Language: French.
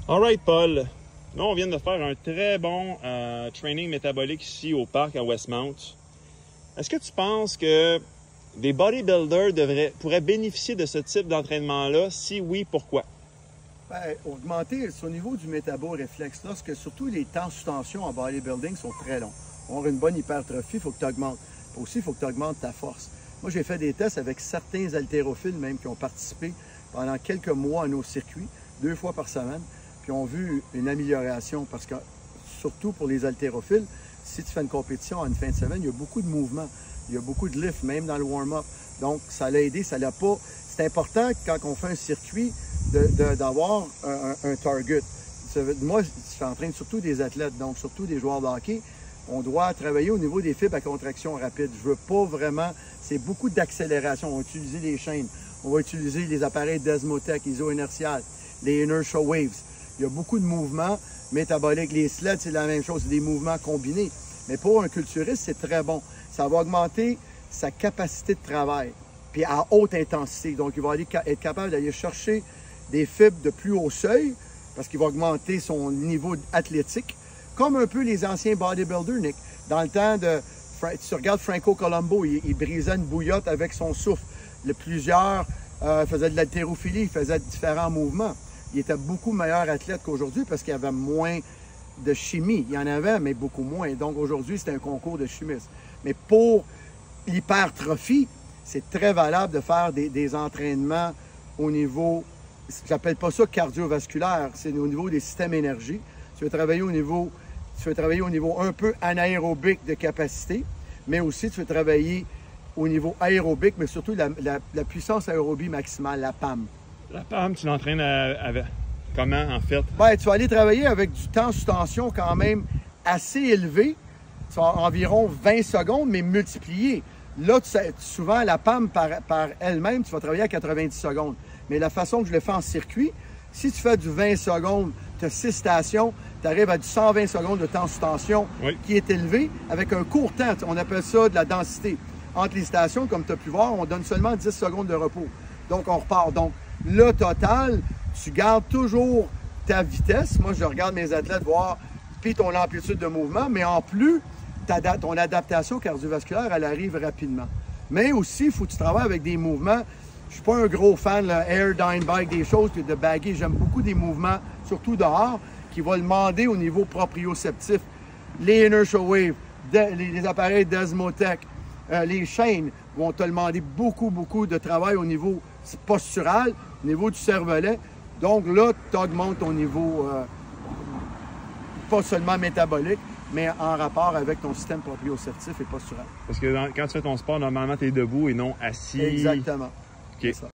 Alright, Paul. Là, on vient de faire un très bon training métabolique ici au parc à Westmount. Est-ce que tu penses que des bodybuilders pourraient bénéficier de ce type d'entraînement-là? Si oui, pourquoi? Bien, augmenter au niveau du métabo-réflexe, lorsque surtout les temps sous tension en bodybuilding sont très longs. Pour avoir une bonne hypertrophie, il faut que tu augmentes. Aussi, il faut que tu augmentes ta force. Moi, j'ai fait des tests avec certains haltérophiles même qui ont participé pendant quelques mois à nos circuits, 2 fois par semaine, puis ont vu une amélioration parce que, surtout pour les haltérophiles, si tu fais une compétition en une fin de semaine, il y a beaucoup de mouvements, il y a beaucoup de lift, même dans le warm-up. Donc, ça l'a aidé, ça l'a pas. C'est important quand on fait un circuit d'avoir un target. Moi, je suis en train surtout des athlètes, donc surtout des joueurs de hockey. On doit travailler au niveau des fibres à contraction rapide. Je veux pas vraiment... C'est beaucoup d'accélération. On va utiliser les chaînes. On va utiliser les appareils Desmotec, iso-inertial, les inertial waves. Il y a beaucoup de mouvements métaboliques. Les sleds, c'est la même chose. C'est des mouvements combinés. Mais pour un culturiste, c'est très bon. Ça va augmenter sa capacité de travail, puis à haute intensité. Donc, il va être capable d'aller chercher des fibres de plus haut seuil parce qu'il va augmenter son niveau athlétique, comme un peu les anciens bodybuilders, Nick. Dans le temps de... Tu regardes Franco Colombo, il brisait une bouillotte avec son souffle. Plusieurs faisaient de l'haltérophilie, ils faisaient différents mouvements. Il était beaucoup meilleur athlète qu'aujourd'hui parce qu'il y avait moins de chimie. Il y en avait, mais beaucoup moins. Donc aujourd'hui, c'est un concours de chimistes. Mais pour l'hypertrophie, c'est très valable de faire des entraînements au niveau, j'appelle pas ça cardiovasculaire, c'est au niveau des systèmes énergie. Tu veux travailler au niveau un peu anaérobique de capacité, mais aussi tu veux travailler au niveau aérobique, mais surtout la puissance aérobie maximale, la PAM. La PAM, tu l'entraînes avec comment, en fait? Bien, tu vas aller travailler avec du temps sous tension quand même assez élevé, environ 20 secondes, mais multiplié. Là, souvent, la PAM par elle-même, tu vas travailler à 90 secondes. Mais la façon que je le fais en circuit, si tu fais du 20 secondes, tu as 6 stations, tu arrives à du 120 secondes de temps sous tension qui est élevé avec un court temps. On appelle ça de la densité. Entre les stations, comme tu as pu voir, on donne seulement 10 secondes de repos. Donc, on repart. Donc, le total, tu gardes toujours ta vitesse. Moi, je regarde mes athlètes voir, puis ton amplitude de mouvement, mais en plus, ton adaptation cardiovasculaire, elle arrive rapidement. Mais aussi, il faut que tu travailles avec des mouvements. Je ne suis pas un gros fan, là, air, down bike, des choses de baggy. J'aime beaucoup des mouvements, surtout dehors, qui vont demander au niveau proprioceptif. Les inertial waves, les appareils Desmotec, les chaînes vont te demander beaucoup de travail au niveau postural, au niveau du cervelet. Donc là, tu augmentes ton niveau, pas seulement métabolique, mais en rapport avec ton système proprioceptif et postural. Parce que quand tu fais ton sport, normalement, tu es debout et non assis. Exactement. OK.